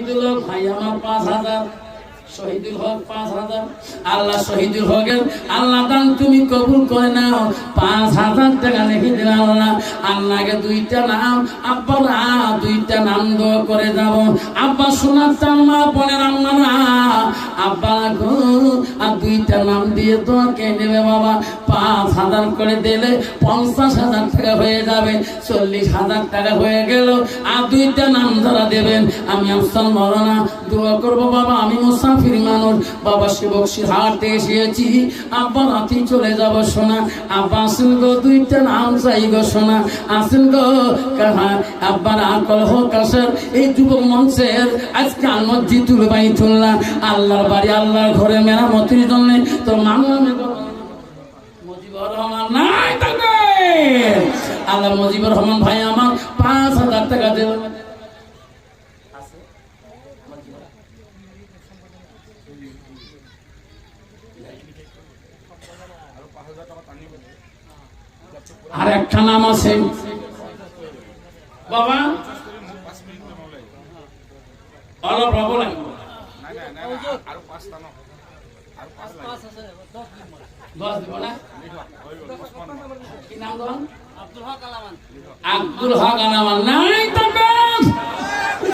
শহীদুল হক ভাই আমার 5000, শহীদুল হক 5000। আল্লাহ শহীদুল হকের আল্লাহ দান তুমি কবুল করে নাও। 5000 টাকা লিখে দিন আল্লাহ। আল্লাহকে 2টা নাম, আব্বার 2টা নাম দোয়া করে যাব। আব্বা সোনার চাম্মা পনের আম্মারা আব্বা গো আর 2টা নাম দিয়ে দোয়া কে নেবে বাবা। 5000 করে দিলে 50,000 টাকা হয়ে যাবে, 40,000 টাকা হয়ে গেল। আর 2টা নাম যারা দেবেন আমি আফসান মাওলানা দোয়া করব বাবা। আমি মুসাফির মানুষ বাবা, শিবকশির হাটে এসেছি। আব্বা রাতে চলে যাব সোনা। আব্বা আসেন গো, 2টা নাম চাই গো সোনা, আসেন গো। কাহা আব্বার আকল হোক আসের এই যুবক মঞ্চের আজকে আল মসজিদুল বাইতুল্লাহ আল্লাহর বাড়ি আল্লাহর ঘরে মেরামতির জন্য তো মুজিবুর রহমান নাই থাকে। আল্লাহ মুজিবুর রহমান ভাই আমার 5000 টাকা দেবেন। আর একটা নাম আছে বাবা, অলপ রব লাগবে। আব্দুল হক আলামান নাই তবে